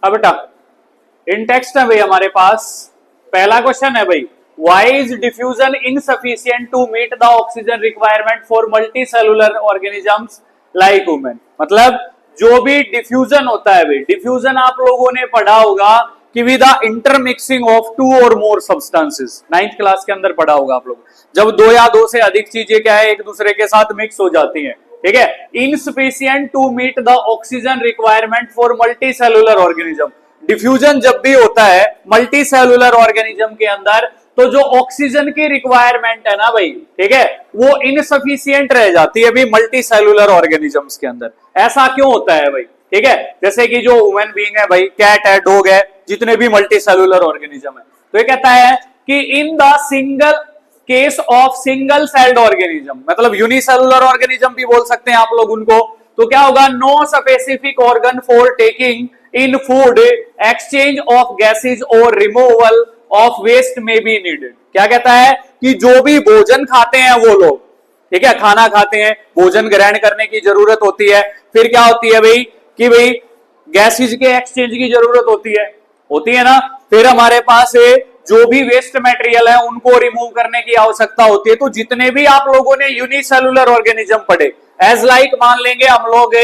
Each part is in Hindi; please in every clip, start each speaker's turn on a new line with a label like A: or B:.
A: अब बेटा इन टेक्स्ट है भाई हमारे पास पहला क्वेश्चन है भाई, why is diffusion insufficient to meet the oxygen requirement for multicellular organisms like women. मतलब जो भी डिफ्यूजन होता है भाई, डिफ्यूजन आप लोगों ने पढ़ा होगा कि with the intermixing of two और मोर सब्सटेंसेस, 9th क्लास के अंदर पढ़ा होगा आप लोग, जब दो या दो से अधिक चीजें क्या है एक दूसरे के साथ मिक्स हो जाती हैं, ठीक है। Insufficient to meet the oxygen requirement for multicellular organism, diffusion जब भी होता है मल्टी सेलुलर ऑर्गेनिज्म के अंदर तो जो ऑक्सीजन की रिक्वायरमेंट है ना भाई, ठीक है, वो इनसफिशिएंट रह जाती है भाई मल्टी सेलुलर ऑर्गेनिजम्स के अंदर। ऐसा क्यों होता है भाई, ठीक है। जैसे कि जो ह्यूमन बीइंग है भाई, कैट है, डॉग है, जितने भी मल्टी सेलुलर ऑर्गेनिज्म है, तो ये कहता है कि in the single case of single celled organism, मतलब यूनिसेलुलर ऑर्गेनिज्म भी बोल सकते हैं आप लोग उनको, तो क्या होगा, no specific organ for taking in food, exchange of gases और removal of waste may be needed. क्या कहता है कि जो भी भोजन खाते हैं वो लोग, ठीक है, खाना खाते हैं, भोजन ग्रहण करने की जरूरत होती है, फिर क्या होती है भाई कि भाई गैसेज के एक्सचेंज की जरूरत होती है ना, फिर हमारे पास जो भी वेस्ट मटेरियल है उनको रिमूव करने की आवश्यकता होती है। तो जितने भी आप लोगों ने यूनिसेलुलर ऑर्गेनिज्म पढ़े, एज लाइक मान लेंगे हम लोग,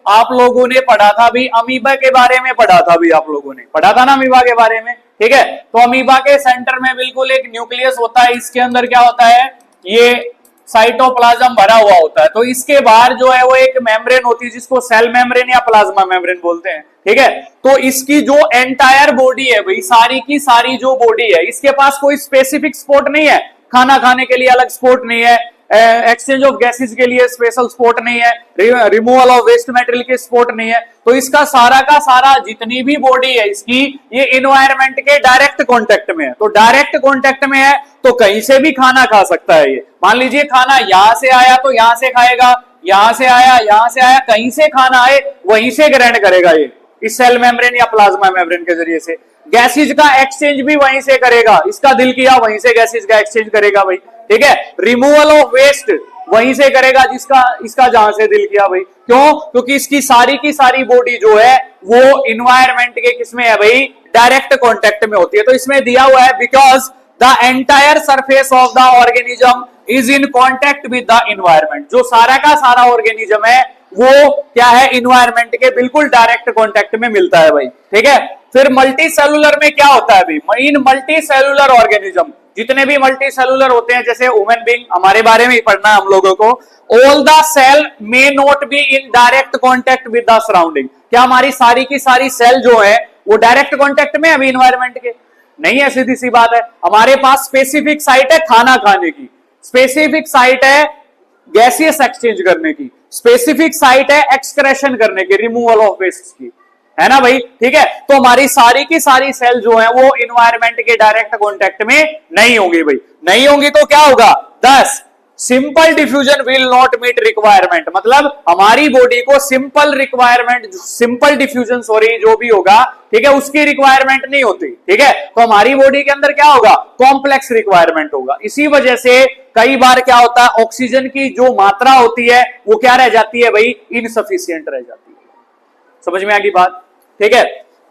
A: आप लोगों ने पढ़ा था भी अमीबा के बारे में, पढ़ा था भी आप लोगों ने पढ़ा था ना अमीबा के बारे में, ठीक है। तो अमीबा के सेंटर में बिल्कुल एक न्यूक्लियस होता है, इसके अंदर क्या होता है, ये साइटोप्लाज्म भरा हुआ होता है, तो इसके बाहर जो है वो एक मेम्ब्रेन होती है जिसको सेल मेम्ब्रेन या प्लाज्मा मेम्ब्रेन बोलते हैं, ठीक है। तो इसकी जो एंटायर बॉडी है भाई, सारी की सारी जो बॉडी है, इसके पास कोई स्पेसिफिक स्पॉट नहीं है, खाना खाने के लिए अलग स्पॉट नहीं है, एक्सचेंज ऑफ गैसेस के लिए स्पेशल स्पॉट नहीं है, रिमूवल ऑफ वेस्ट मटेरियल के स्पॉट नहीं है, तो इसका सारा का सारा जितनी भी बॉडी है इसकी, ये इन्वायरमेंट के डायरेक्ट कांटेक्ट में है। तो डायरेक्ट कांटेक्ट में है तो कहीं से भी खाना खा सकता है ये। मान लीजिए खाना यहां से आया तो यहां से खाएगा, यहां से आया, कहीं से खाना आए वहीं से ग्रहण करेगा ये, इस सेल मेम्ब्रेन या प्लाज्मा मेम्ब्रेन के जरिए से। गैसेज का एक्सचेंज भी वहीं से करेगा, इसका दिल किया वहीं से गैसेज का एक्सचेंज करेगा भाई, ठीक है। रिमूवल ऑफ वेस्ट वहीं से करेगा जिसका इसका जहां से दिल किया भाई। क्यों? क्योंकि इसकी सारी की सारी बॉडी जो है वो इन्वायरमेंट के किसमें है भाई, डायरेक्ट कॉन्टेक्ट में होती है। तो इसमें दिया हुआ है because the entire surface of the organism is in contact with the environment. जो सारा का सारा ऑर्गेनिज्म है वो क्या है, इन्वायरमेंट के बिल्कुल डायरेक्ट कॉन्टेक्ट में मिलता है भाई, ठीक है। फिर मल्टी सेलुलर में क्या होता है भाई, इन मल्टी सेलुलर ऑर्गेनिज्म, जितने भी मल्टी सेलुलर होते हैं, जैसे ह्यूमन बीइंग, हमारे बारे में ही पढ़ना है हम लोगों को, all the cell may not be in direct contact with the surrounding. क्या हमारी सारी की सारी सेल जो है वो डायरेक्ट कॉन्टेक्ट में है अभी इन्वायरमेंट के? नहीं है, सीधी सी बात है। हमारे पास स्पेसिफिक साइट है खाना खाने की, स्पेसिफिक साइट है गैसियस एक्सचेंज करने की, स्पेसिफिक साइट है एक्सक्रेशन करने की, रिमूवल ऑफ वेस्ट की, है ना भाई, ठीक है। तो हमारी सारी की सारी सेल जो है वो इन्वायरमेंट के डायरेक्ट कांटेक्ट में नहीं होंगी भाई, नहीं होंगी तो क्या होगा, 10 simple diffusion will not meet requirement. मतलब हमारी बॉडी को simple requirement, simple diffusion sorry जो भी होगा, ठीक है, उसकी रिक्वायरमेंट नहीं होती, ठीक है। तो हमारी बॉडी के अंदर क्या होगा, कॉम्प्लेक्स रिक्वायरमेंट होगा। इसी वजह से कई बार क्या होता है, ऑक्सीजन की जो मात्रा होती है वो क्या रह जाती है भाई, इनसफिशियंट रह जाती है। समझ में आ गई बात, ठीक है।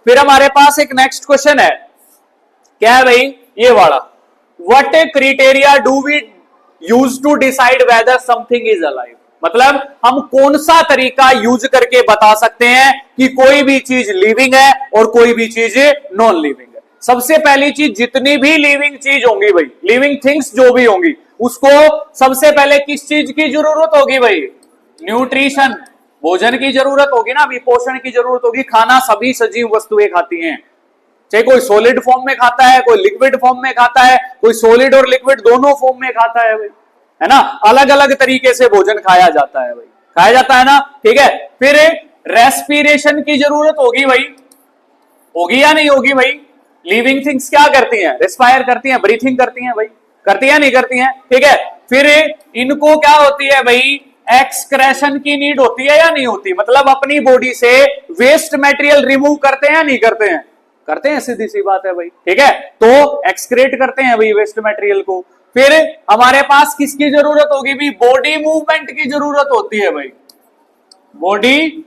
A: फिर हमारे पास एक नेक्स्ट क्वेश्चन है, क्या है भाई, ये वाला, what criteria do we use to decide whether something is alive. मतलब हम कौन सा तरीका यूज करके बता सकते हैं कि कोई भी चीज लिविंग है और कोई भी चीज नॉन लिविंग है। सबसे पहली चीज, जितनी भी लिविंग चीज होंगी भाई, लिविंग थिंग्स जो भी होंगी, उसको सबसे पहले किस चीज की जरूरत होगी भाई, न्यूट्रिशन, भोजन की जरूरत होगी ना, अभी पोषण की जरूरत होगी। खाना सभी सजीव वस्तुएं खाती हैं, चाहे कोई सॉलिड फॉर्म में खाता है, कोई लिक्विड फॉर्म में खाता है, कोई सॉलिड और लिक्विड दोनों फॉर्म में खाता है भाई, है ना। अलग अलग तरीके से भोजन खाया जाता है भाई, खाया जाता है ना, ठीक है। फिर रेस्पिरेशन की जरूरत होगी भाई, होगी या नहीं होगी भाई। लिविंग थिंग्स क्या करती हैं, रेस्पायर करती हैं, ब्रीथिंग करती हैं भाई, करती है नहीं करती हैं, ठीक है। फिर इनको क्या होती है भाई, एक्सक्रेशन की नीड होती है या नहीं होती, मतलब अपनी बॉडी से वेस्ट मटेरियल रिमूव करते हैं या नहीं करते हैं, करते हैं, सीधी सी बात है भाई, ठीक है। तो एक्सक्रेट करते हैं भाई वेस्ट मटेरियल को। फिर हमारे पास किसकी जरूरत होगी भी, बॉडी मूवमेंट की जरूरत होती है भाई, बॉडी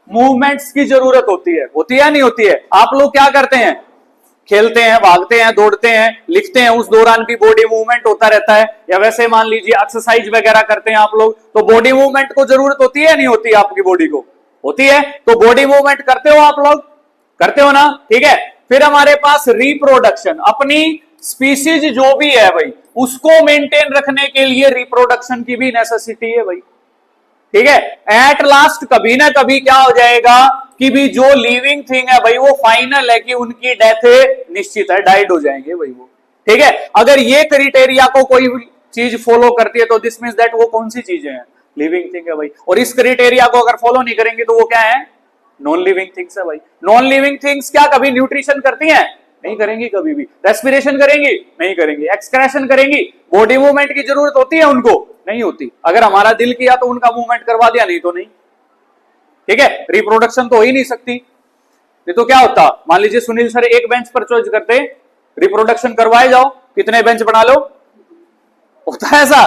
A: मूवमेंट्स की जरूरत होती है या नहीं होती है? आप लोग क्या करते हैं? खेलते हैं, भागते हैं, दौड़ते हैं, लिखते हैं, उस दौरान भी बॉडी मूवमेंट होता रहता है। या वैसे मान लीजिए एक्सरसाइज वगैरह करते हैं आप लोग, तो बॉडी मूवमेंट को जरूरत होती है या नहीं होती है? आपकी बॉडी को होती है। तो बॉडी मूवमेंट करते हो आप लोग? करते हो ना? ठीक है। फिर हमारे पास रिप्रोडक्शन, अपनी स्पीसीज जो भी है भाई उसको मेंटेन रखने के लिए रिप्रोडक्शन की भी नेसेसिटी है भाई। ठीक है। एट लास्ट कभी ना कभी क्या हो जाएगा कि भी जो लिविंग थिंग है भाई वो फाइनल है कि उनकी डेथ निश्चित है, डाइड हो जाएंगे भाई वो। ठीक है। अगर ये क्राइटेरिया को कोई चीज फॉलो करती है तो दिस मींस दैट वो कौन सी चीजें हैं? लिविंग थिंग है भाई। और इस क्राइटेरिया को अगर फॉलो नहीं करेंगे तो वो क्या है? नॉन लिविंग थिंग्स है भाई। नॉन लिविंग थिंग्स क्या कभी न्यूट्रिशन करती हैं? नहीं करेंगी कभी भी। रेस्पिरेशन करेंगी? नहीं करेंगी। एक्सक्रेशन करेंगी? बॉडी मूवमेंट की जरूरत होती है उनको? नहीं होती। अगर हमारा दिल किया तो उनका मूवमेंट करवा दिया, नहीं तो नहीं। ठीक है। रिप्रोडक्शन तो हो ही नहीं सकती। ये तो क्या होता, मान लीजिए सुनील सर एक बेंच पर चॉइस करते, रिप्रोडक्शन करवाए जाओ, कितने बेंच बना लो? होता है ऐसा?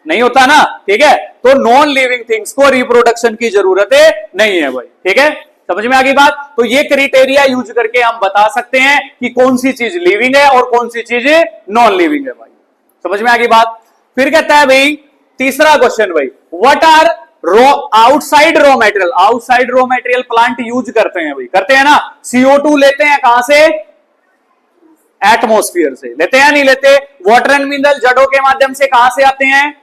A: नहीं होता ना। ठीक है। तो नॉन लिविंग थिंग्स को रिप्रोडक्शन की जरूरत नहीं है भाई। ठीक है। समझ में आ गई बात? तो ये क्राइटेरिया यूज करके हम बता सकते हैं कि कौन सी चीज लिविंग है और कौन सी चीज नॉन लिविंग है भाई। समझ में आ गई बात? फिर कहता है भाई तीसरा क्वेश्चन भाई, what are outside raw material? Outside raw material plant use करते हैं भाई, करते हैं ना। CO2 लेते हैं कहां से? एटमॉस्फेयर से। लेते हैं नहीं लेते? वाटर एंड मिनरल जड़ों के माध्यम से कहां से आते हैं?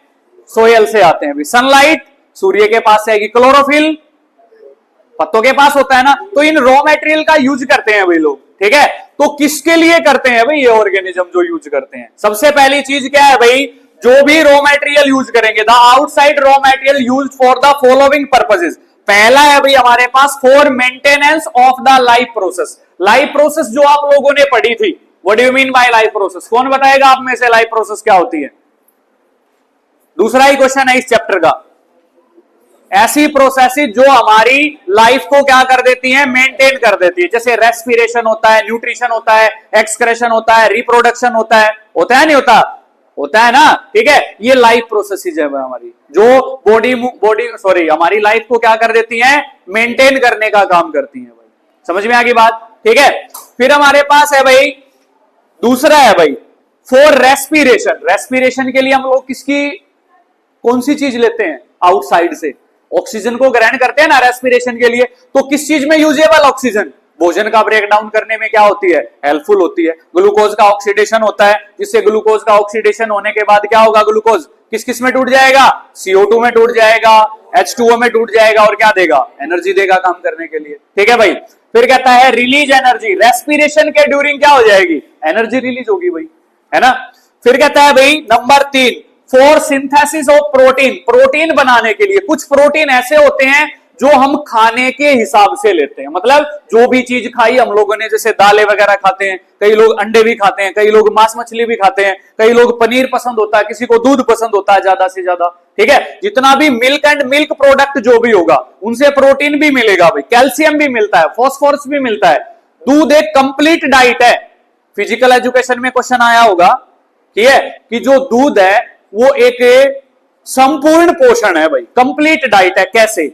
A: सोयल से आते हैं भाई। सनलाइट सूर्य के पास से आएगी। क्लोरोफिल पत्तों के पास होता है ना। तो इन रॉ मटेरियल का यूज करते हैं भाई लोग। ठीक है। तो किसके लिए करते हैं भाई ये ऑर्गेनिज्म जो यूज करते हैं? सबसे पहली चीज क्या है भाई, जो भी रॉ मटेरियल यूज करेंगे, the outside raw material use for the following purposes. पहला है भाई हमारे पास for maintenance of the life process. Life process जो आप लोगों ने पढ़ी थी, what do you mean by life process? कौन बताएगा आप में से लाइफ प्रोसेस क्या होती है? दूसरा ही क्वेश्चन है इस चैप्टर का। ऐसी प्रोसेसेस जो हमारी लाइफ को क्या कर देती हैं? मेंटेन कर देती है। जैसे रेस्पिरेशन होता है, न्यूट्रिशन होता है, एक्सक्रेशन होता है, रिप्रोडक्शन होता है। होता है नहीं होता? होता है ना। ठीक है। ये लाइफ प्रोसेसेस है हमारी, जो बॉडी हमारी लाइफ को क्या कर देती हैं? मेंटेन करने का काम करती हैं भाई। समझ में आ गई बात? ठीक है। फिर हमारे पास है भाई दूसरा है भाई फॉर रेस्पिरेशन। रेस्पिरेशन के लिए हम लोग किसकी कौन सी चीज लेते हैं? आउटसाइड से ऑक्सीजन को ग्रहण करते हैं ना रेस्पिरेशन के लिए। तो किस चीज में यूजेबल ऑक्सीजन? भोजन का ब्रेक डाउन करने में क्या होती है? हेल्पफुल होती है। ग्लूकोज का ऑक्सीडेशन होता है, जिससे ग्लूकोज का ऑक्सीडेशन होने के बाद क्या होगा? ग्लूकोज किस किस में टूट जाएगा? CO2 में टूट जाएगा, H2O में टूट जाएगा और क्या देगा? एनर्जी देगा काम करने के लिए। ठीक है भाई। फिर कहता है रिलीज एनर्जी। रेस्पिरेशन के ड्यूरिंग क्या हो जाएगी? एनर्जी रिलीज होगी भाई, है ना। फिर कहता है भाई number 3 for synthesis of protein. Protein बनाने के लिए कुछ प्रोटीन ऐसे होते हैं जो हम खाने के हिसाब से लेते हैं। मतलब जो भी चीज खाई हम लोगों ने, जैसे दालें वगैरह खाते हैं, कई लोग अंडे भी खाते हैं, कई लोग मांस मछली भी खाते हैं, कई लोग पनीर पसंद होता है, किसी को दूध पसंद होता है ज्यादा से ज्यादा। ठीक है। जितना भी मिल्क एंड मिल्क प्रोडक्ट जो भी होगा उनसे प्रोटीन भी मिलेगा भाई, कैल्शियम भी मिलता है, फॉस्फोरस भी मिलता है। दूध एक कंप्लीट डाइट है। फिजिकल एजुकेशन में क्वेश्चन आया होगा, ठीक है, कि जो दूध है वो एक संपूर्ण पोषण है भाई, कंप्लीट डाइट है। कैसे?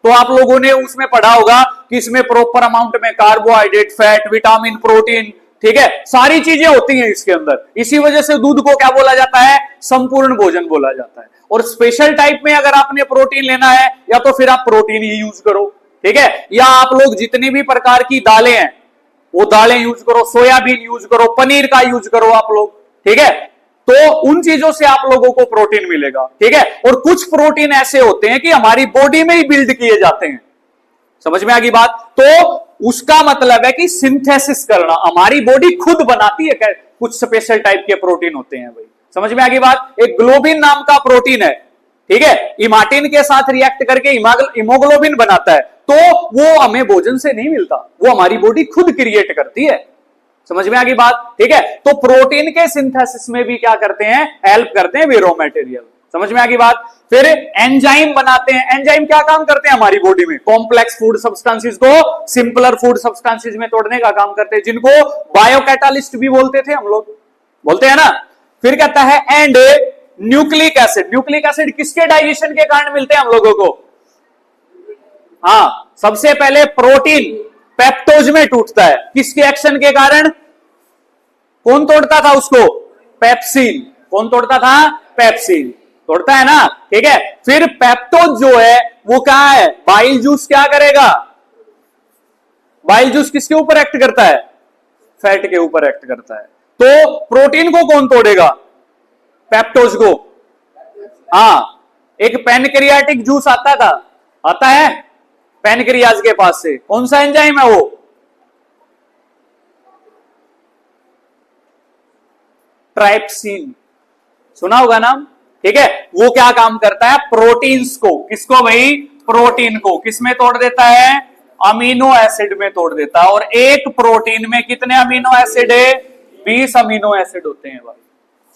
A: तो आप लोगों ने उसमें पढ़ा होगा कि इसमें प्रॉपर अमाउंट में कार्बोहाइड्रेट, फैट, विटामिन, प्रोटीन, ठीक है, सारी चीजें होती हैं इसके अंदर। इसी वजह से दूध को क्या बोला जाता है? संपूर्ण भोजन बोला जाता है। और स्पेशल टाइप में अगर आपने प्रोटीन लेना है या तो फिर आप प्रोटीन ही यूज करो। ठीक है। या आप लोग जितनी भी प्रकार की दालें हैं वो दालें यूज करो, सोयाबीन यूज करो, पनीर का यूज करो आप लोग। ठीक है। तो उन चीजों से आप लोगों को प्रोटीन मिलेगा। ठीक है। और कुछ प्रोटीन ऐसे होते हैं कि हमारी बॉडी में ही बिल्ड किए जाते हैं। समझ में आ गई बात? तो उसका मतलब है कि सिंथेसिस करना, हमारी बॉडी खुद बनाती है। कुछ स्पेशल टाइप के प्रोटीन होते हैं भाई। समझ में आ गई बात? एक ग्लोबिन नाम का प्रोटीन है, ठीक है, इमाटिन के साथ रिएक्ट करके हीमोग्लोबिन बनाता है। तो वो हमें भोजन से नहीं मिलता, वो हमारी बॉडी खुद क्रिएट करती है। समझ में आ गई बात? ठीक है। तो प्रोटीन के सिंथेसिस में भी क्या करते हैं? हेल्प करते हैं वे रॉ मटेरियल। समझ में आ गई बात? फिर एंजाइम बनाते हैं। एंजाइम क्या काम करते हैं हमारी बॉडी में? कॉम्प्लेक्स फूड सब्सटेंसेस को सिंपलर फूड सब्सटेंसेस में तोड़ने का काम करते हैं, जिनको बायोकैटालिस्ट भी बोलते थे हम लोग, बोलते हैं ना। फिर कहता है and nucleic acid. Nucleic acid किसके डाइजेशन के कारण मिलते हैं हम लोगों को? हाँ, सबसे पहले प्रोटीन पेप्टोज में टूटता है, किसके एक्शन के कारण? कौन तोड़ता था उसको? पेप्सिन। कौन तोड़ता था? पेप्सिन तोड़ता है ना, ठीक है। फिर पेप्टोज जो है वो क्या है? बाइल जूस क्या करेगा? बाइल जूस किसके ऊपर एक्ट करता है? फैट के ऊपर एक्ट करता है। तो प्रोटीन को कौन तोड़ेगा? पेप्टोज को। हाँ, एक पैनक्रियाटिक जूस आता था, आता है पैनक्रियाज के पास से, कौन सा एंजाइम है वो? ट्राइप्सिन, सुना होगा नाम, ठीक है। वो क्या काम करता है? प्रोटीन्स को, किसको भाई? प्रोटीन को किस में तोड़ देता है? अमीनो एसिड में तोड़ देता है। और एक प्रोटीन में कितने अमीनो एसिड है? 20 अमीनो एसिड होते हैं भाई।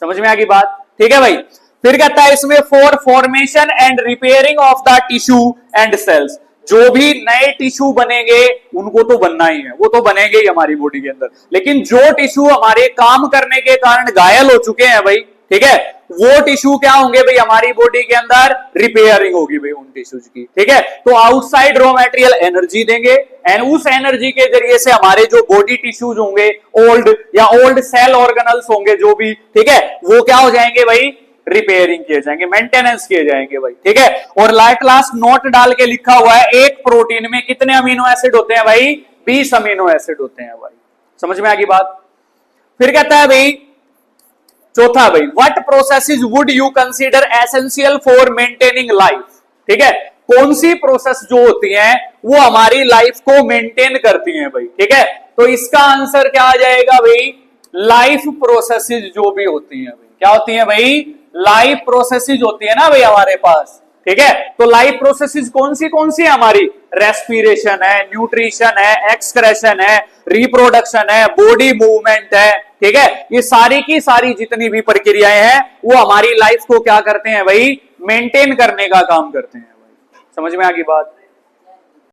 A: समझ में आ गई बात, ठीक है भाई। फिर कहता है इसमें for formation and repairing of the tissue and cells, जो भी नए टिश्यू बनेंगे उनको तो बनना ही है, वो तो बनेंगे ही हमारी बॉडी के अंदर, लेकिन जो टिश्यू हमारे काम करने के कारण घायल हो चुके हैं भाई, ठीक है, वो टिश्यू क्या होंगे भाई? हमारी बॉडी के अंदर रिपेयरिंग होगी भाई उन टिश्यूज की, ठीक है। तो आउटसाइड रॉ मटेरियल एनर्जी देंगे एंड उस एनर्जी के जरिए से हमारे जो बॉडी टिश्यूज होंगे, ओल्ड या ओल्ड सेल ऑर्गेनल्स होंगे जो भी, ठीक है, वो क्या हो जाएंगे भाई? रिपेयरिंग किए जाएंगे, मेंटेनेंस किए जाएंगे भाई, ठीक है। और लास्ट नोट डाल के लिखा हुआ है, एक प्रोटीन में कितने अमीनो एसिड होते हैं भाई? 20 अमीनो एसिड होते हैं भाई। समझ में आ गई बात। फिर कहता है भाई चौथा भाई, what processes would you consider essential for maintaining life, ठीक है। कौन सी प्रोसेस जो होती हैं वो हमारी लाइफ को मेंटेन करती हैं भाई, ठीक है। तो इसका आंसर क्या आ जाएगा भाई? लाइफ प्रोसेसेस जो भी होती हैं भाई, क्या होती हैं भाई? लाइफ प्रोसेसेस होती है ना भाई हमारे पास, ठीक है। तो लाइफ प्रोसेसेस कौन सी है हमारी? रेस्पिरेशन है, न्यूट्रिशन है, एक्सक्रेशन है, रिप्रोडक्शन है, बॉडी मूवमेंट है, ठीक है। ये सारी की सारी जितनी भी प्रक्रियाएं हैं वो हमारी लाइफ को क्या करते हैं भाई? मेंटेन करने का काम करते हैं भाई। समझ में आ गई बात,